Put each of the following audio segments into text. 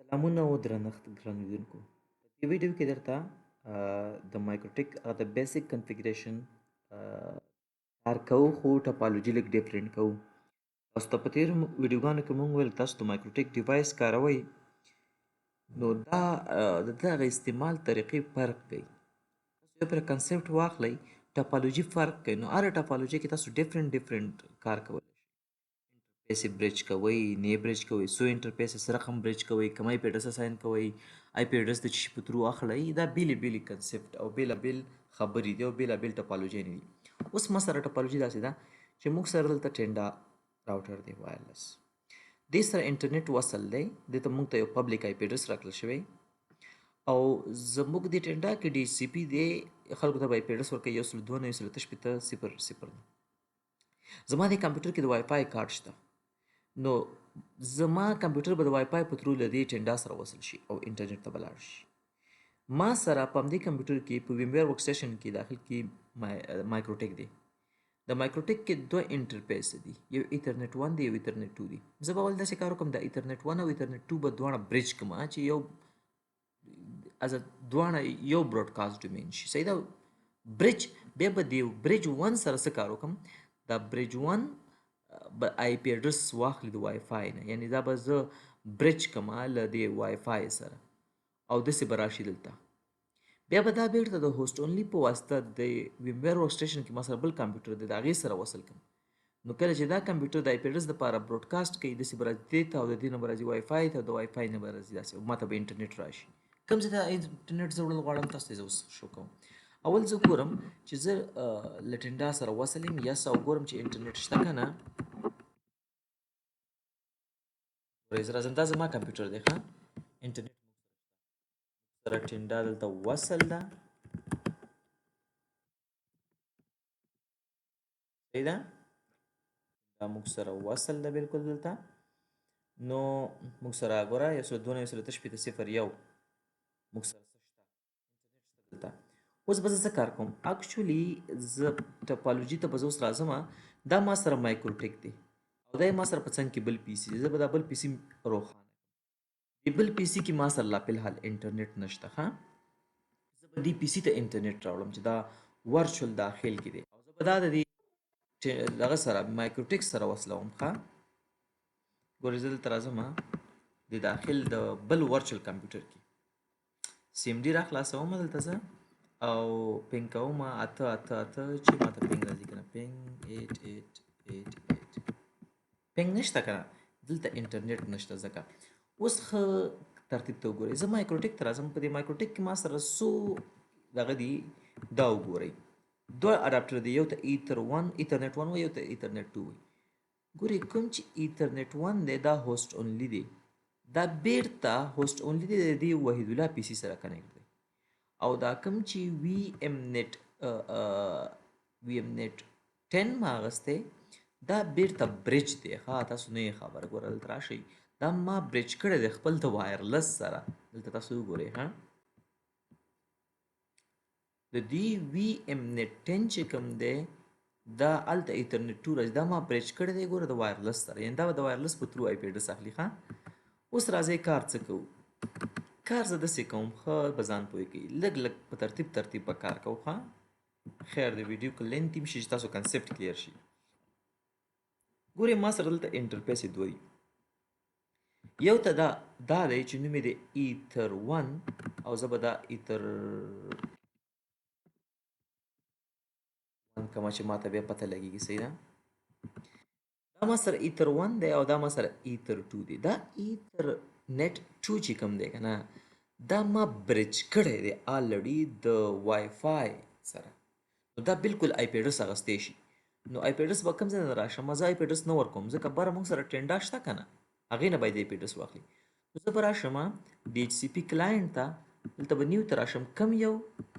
سلامونه او درنښت ګران لیدونکو. په دې ویډیو کې درته د مایکروټیک د بیسیک کنفیګریشن کار کوو، خو ټاپالوجي لږ ډیفرنٹ کوو. تاسو ته په تېرو ویډیوګانو کې موږ ویل تاسو د مایکروټیک ډیوایس کاروئ، نو دا د دغه استعمال طریقې فرق کوي. تاسو یو پر کنسپټ واخلئ، ټاپالوجي فرق کوي. نو هره ټاپالوجي کې تاسو ډیفرنٹ کار کولی شئ. انټرفیس برج کوئ، نه برج کوئ، سو انټرفیس سره هم برج کوئ، کوم آی پی ایډرس اساین کوئ، آی پی ایډرس د چی په ترو اخلئ. دا بیلې کنسپټ او بیل خبرې دي او بیل ټاپالوجي نه دي. اوس ما سره ټاپالوجي داسې ده چې موږ سره دلته ټینډا راوټر دی وایرلس، دې سره انټرنیټ وصل دی، دې ته موږ ته یو پبلک آی پی ایډرس راکړل شوی او زموږ د ټینډا کې ډي سی پی دی خلکو ته آی پی ایډرس ورکوي 192.168.0.0. زما د کمپیوټر کې د وای فای کارت شته، نو زما کمپیوټر به د وای فای په ترو له دې ټینډا سره وصل شي او انټرنیټ ته به لاړ شي. ما سره په همدې کمپیوټر کې په ویمویر ورکسټیشن کې داخل کې مایکروټیک دی. د مایکروټیک کې دوه انټرفیس دي، یو ایترنیټ 1 دی، یو ایترنیټ 2 دی. زه به ول داسې کار وکړم د ایترنیټ 1 او ایترنیټ 2 به دواړه برج کړم چې یو دواړه یو براډکاسټ ډومین شي. صحیح ده؟ برج بیا به د برج 1 سره څه کار وکړم، دا برج 1 به آی پی ایډرس واخلي د وای فای نه، یعنی دا به زه برج کما له د وای فای سره او داسې به راشي دلته. بیا به دا بیرته د هوسټ اونلی په واسطه د ویمویر ورکسټیشن کې ما سره بل کمپیوټر دی د هغې سره وصل کړم. نو کله چې دا کمپیوټر د آی پی ایډرس دپاره براډکاسټ کوي، داسې به راځي دې ته او د دې نه به راځي وای فای ته او د وای فای نه به راځي داسې ما ته به انټرنیټ راشي. کوم ځای ته انټرنیټ زه وړل غواړم تاسو ته زه اوس شو کوم. اول زه ګورم چې زه له ټینډا سره وصل یم یس او ګورم چې انټرنیټ شته که نه. ورځ راځم دا زما کمپیوټر دی ښه، انټرنیټ سره ټینډا دلته وصل ده. صحیح ده؟ دا موږ سره وصل ده بالکل دلته. نو موږ سره ګوره 192.168.0.1 موږ سره څه شته، انټرنیټ شته دلته. اوس به زه څه کار کوم، اکچولي زه ټاپالوجي ته به زه اوس راځم. دا ما سره مایکروټیک دی او دا ما سره په څنګ کې بل پی سي دی. زه به دا بل پی سي روښانه کړم. دې بل پی سي کې ما سره لا فلحال انټرنیټ نشته ښه. زه به دې پی سي ته انټرنیټ راوړم چې دا ورچوال داخل کې دی او زه به دا د دې دغه سره مایکروټیک سره وصلوم ښه. ګورئ زه دلته راځم د داخل د بل ورچوال کمپیوټر کې سی ام ډي را خلاصوم دلته زه او پینګ کوم 888 چې ماته پینګ راځي کنه، پینګ 8888 پینګ نشته کنه دلته انټرنیټ نشته. ځکه اوس ښه ترتیب ته وګورئ، زه مایکروټیک ته راځم. په دې مایکروټیک کې ما سره څو دغه دي دا وګورئ، دوه اډاپټر دی، یو ته ایترنیټ 1 وایي، یو ته ایترنیټ 2 وایي. ګورئ کوم چې ایترنیټ 1 دی دا هوسټ اونلی دی، دا بیرته هوسټ اونلی دی د دې وحید الله پی سي سره کنیکټ دی. او دا کوم چې وی ایم نیټ 10 ما اغستی دا بیرته برج دی ښه. تاسو نه یې خبر، ګوره دلته راشئ دا ما برج کړی دی خپل د وایرلس سره. دلته تاسو وګورئ ها، د دې وی ایم نیټ 10 چې کوم دی دا هلته ایترنیټ 2 راځي، دا ما برج کړی دی ګوره د وایرلس سره، یعنې دا به د وایرلس په ترو آی پی ایډرس اخلي ښه. اوس راځئ کار څه کوو. کار زه داسې کوم ښه به ځان پوه کوي، لږ په ترتیب به کار کوو ښه. خیر د ویډیو که لینت هم شي چې تاسو کنسپټ کلیر شي. ګورئ ما سره دلته انټرفیس یې دوه دي، یو ته دا دی چې نوم یې دی ایتر 1 او زه به دا ایتر 1 کومه چې ماته بیا پته لګېږي. صحیح ده؟ دا ما سره ایتر 1 دی او دا ما سره ایتر 2 دی. دا ایتر نیټ 2 چې کوم دی که نه دا ما برج کړی دی آلریډي د وای فای سره. نو دا بالکل آی پی ایډرس اخیستی شي. نو آی پی ایډرس به کوم ځای نه راشم، زه آی پی ایډرس نه ورکوم ځکه بره موږ سره ټینډا شته که نه، هغې نه باید آی پی ایډرس واخلي. نو زه به راشم ډي ایچ سی پي کلاینټ ته، دلته به نیو ته راشم، کم یو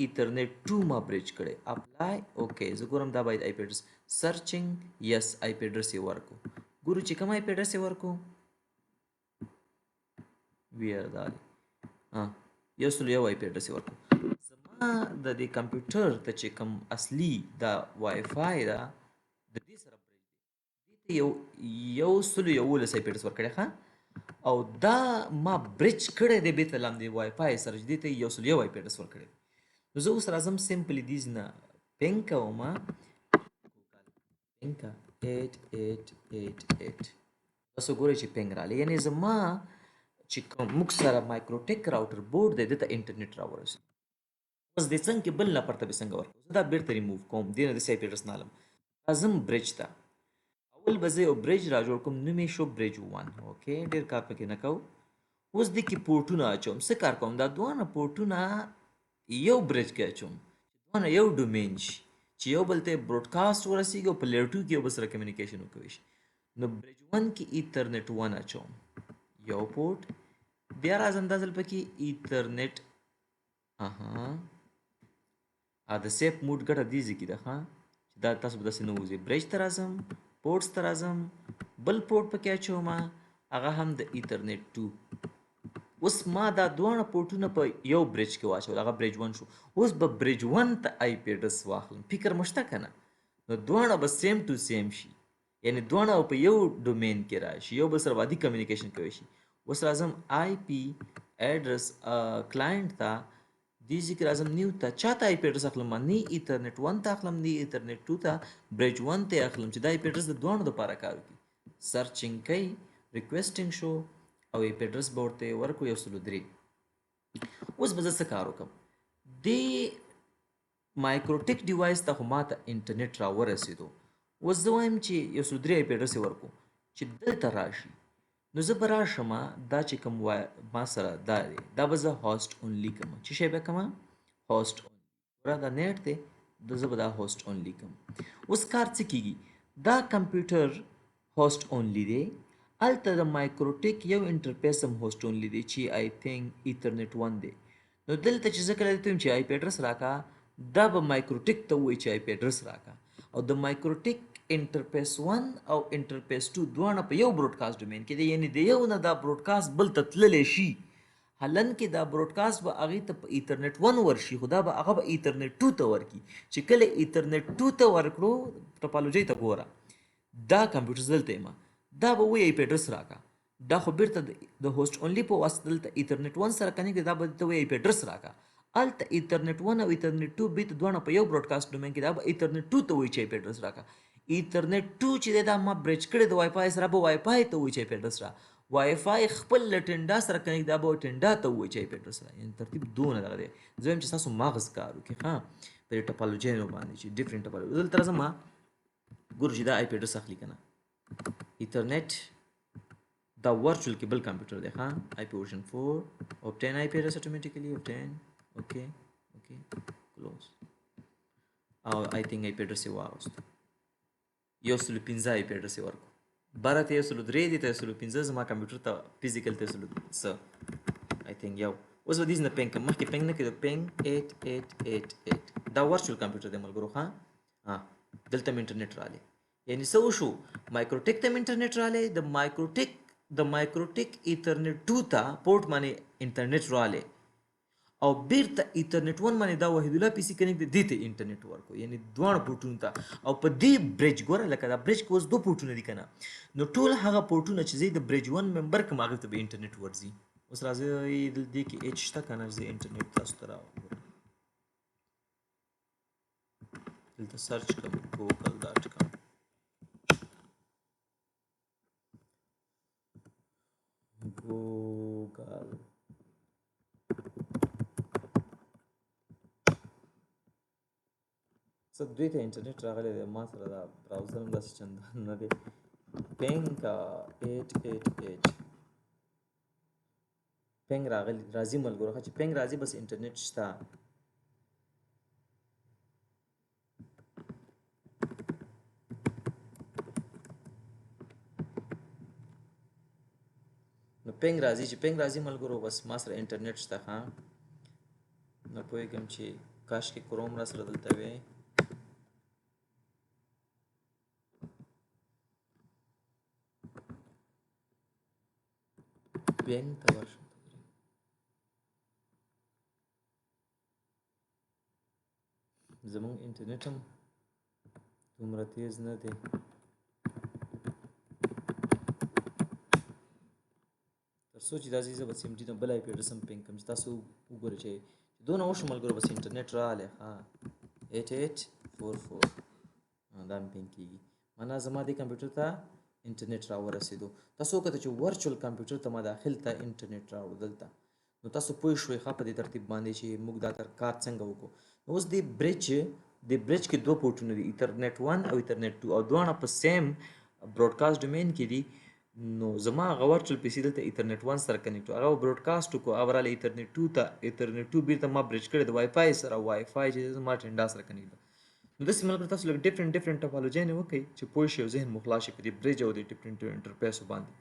ایترنیټ 2 ما برج کړی، اپلای اوکې. زه ګورم دا باید آی پی ایډرس سرچینګ یس آی پی ایډرس یې ورکو. ګورو چې کوم آی پی ایډرس یې ورکو ویر دا دی 101 آی پی ایډرس یې ورکو. زما د دې کمپیوټر ته چې کوم اصلي دا وای فای ده د دې سره برج دی، دې ته 111 آی پی ایډرس ورکړی ښه. او دا ما برج کړی دی بیت لاندې وای فای سره چې دې ته یو سل یو آی پی اډرس ورکړی دی. نو زه اوس راځم سمپلی دیز نه پینګ کوم پینګ کا 8888 تاسو ګورئ چې پینګ رالی یعنی زما چې کوم موږ سره مایکروټیک راوټر بورډ دی دته انټرنیټ راورسېد. اوس د څنګ کې بل نفر ته به څنګه ورکړم زه دا بیرته ریموو کوم دې نه د سی آی پی اډرس نه علم راځم برج ته اول به زه یو برج را جوړ کوم نوم یې شو برج 1 اوکې ډېر کار پکې نه کوو. اوس دې کې پورټونه اچوم څه کار کوم دا دواړه پورټونه یو برج کې اچوم دواړه یو ډومین شي چې یو بل ته براډکاسټ ورسیږي او په لییر 2 کې یو بل سره کمیونیکیشن وکوي شي. نو برج 1 کې ایترنیټ 1 اچوم یو پورټ بیا راځم دا ځل پکې ایترنیټ د سیف موډ ګټه دې ځای کې ده ښه چې دا تاسو به داسې نه وځئ برج ته راځم پورټس ته راځم بل پورټ پکې اچوم هغه هم د ایترنیټ 2 اوس ما دا دواړه پورټونه په یو برج کې واچول هغه برج 1 شو. اوس به برج 1 ته آی پی اډرس واخلم فکر مشته کنه نو دواړه به سیم ټو سیم شي یعنی دواړه په یو ډومین کې راشي یو بل سره وادي کمیونیکیشن کوي شي. اوس راځم آی پی اډرس کلاینټ ته دې ذکر اعظم نیو ته چاته آی پی اډرس اخلم نه ایترنیټ 1 ته اخلم نه ایترنیټ 2 ته برج 1 ته اخلم چې دا آی پی اډرس د دوه لپاره کار کوي. سرچینګ کوي ریکویسټینګ شو او آی پی اډرس به ورته ورکو 103. اوس به زه څه کار وکړم د مایکروټیک ډیوایس ته خو ماته انټرنیټ را ورسېدو اوس زه وایم چې 103 آی پی اډرس یې ورکو چې دلته راشي نو زه به راشم دا چې کوم ما سره دا دی دا به زه هاسټ اونلی کوم چې شی به کوم هاسټ اونلی دا نیټ دی د زه به دا هاسټ اونلی کوم. اوس کار څه کیږي دا کمپیوټر هاسټ اونلی دی الته د مایکروټیک یو انټرفیس هم هاسټ اونلی دی چې آی تھنک ایترنیټ 1 دی. نو دلته چې زه کله ته چې آی پی اډرس راکا دا به مایکروټیک ته وایي چې آی پی اډرس راکا او د مایکروټیک انټرفیس 1 او انټرفیس 2 دواړه په یو براډکاسټ ډومین کې دي یعنی د یو نه دا براډکاسټ بل ته تللی شي حالن کې دا براډکاسټ به هغې ته په ایترنیټ 1 ورشي خو دا به هغه به ایترنیټ 2 ته ورکي چې کله ایترنیټ 2 ته ورکړو ټوپالوجۍ ته ګوره دا کمپیوټر دلته یم دا به وایي آی پی اډرس راکا دا خو بیرته د هوسټ اونلی په واسطه دلته ایترنیټ 1 سره کنیکټ دا به ته وایي آی پی اډرس راکا الته ایترنیټ 1 او ایترنیټ 2 بیت دوه په یو براډکاسټ ډومین کې دا به ایترنیټ 2 ته وایي چې آی پی اډرس راکا ایترنیټ 2 چې دا ما برج کړی د وای فای سره به وای فای ته وایي چې آی پی اډرس را وای فای خپل ټنډا سره کنیکټ دا به ټنډا ته وایي چې آی پی اډرس را یعنی ترتیب دونه دغه دی زه هم چې تاسو مغز کار وکړي ها په ټوپالوجي نو باندې چې ډیفرنٹ ټوپالوجي دلته راځم ما ګورو چې دا آی پی اډرس اخلي کنه ایترنیټ دا ورچوال کې بل کمپیوټر دی ها آی پی ورژن 4 obtain IP address automatically obtain okay close او I think IP address یې واغوست 115 IP address یې ورکو 12 ته 103 دي ته 115 زما کمپیوټر ته فزیکل ته 103 I think یو اوس به دې نه پینګ کوم مخکې پینګ نه کېدو پینګ 8888 دا ورچوال کمپیوټر دی ملګرو ها دلته مې انټرنیټ رالی یعنی څه وشو مایکروټیک ته انټرنیټ رالی د مایکروټیک ایترنیټ 2 ته پورټ باندې انټرنیټ رالی او بیرته ایترنیټ 1 باندې دا وحید الله پی سي کنیکټ دی ته انټرنیټ ورکو یعنی دوه پورټونه ته او په دې برج ګوره لکه دا برج کوس دوه پورټونه دي کنه نو ټول هغه پورټونه چې زی د برج 1 ممبر کوم هغه ته به انټرنیټ ورځي. اوس راځي د دې کې اچ تا کنه زی انټرنیټ تاسو ته راو دلته سرچ کوم google.com google څه دوی ته انټرنیټ راغلی دی ما سره دا براوزر هم داسې چندان نه دی پینګ 888 پینګ راځي ملګرو چې پینګ راځي بس انټرنیټ شته نو پینګ راځي چې پینګ راځي ملګرو بس ما سره انټرنیټ شته ها نو پوهېږم چې کاش کې کروم را سره دلته وی پینګ ته ورشم زمونږ انټرنیټ هم دومره تیز نه دی ترڅو چې دا زه به سیم ډي نه بل آی پی اډرس هم پینګ کړم چې تاسو وګورئ چې دونه وشو ملګرو بس انټرنیټ راغلی 8844 دا مې پینګ کېږي معنا زما دې کمپیوټر ته انټرنیټ را ورسېدو تاسو وکړه چې ورچوال کمپیوټر ته ما داخل ته انټرنیټ راوړو دلته نو تاسو پوه شوئ ښه په دې ترتیب باندې چې موږ دا کار څنګه وکړو نو اوس د برج کې دوه پورټونه دي ایترنیټ 1 او ایترنیټ 2 او دواړه په سیم براډکاسټ ډومین کې دي نو زما هغه ورچوال پی سي دلته ایترنیټ 1 سره کنیکټ هغه براډکاسټ وکړو هغه راله ایترنیټ 2 ته ایترنیټ 2 بیرته ما برج کړی د وای فای سره وای فای چې زما ټینډا سره کنیکټ نو داسې ملګرو تاسو لږ ډفرنټ ټاپالوجیانې وکړئ چې پوه شئ او ذهن مو خلاص شي په دې برج او د ډفرنټ انټرفیسو باندې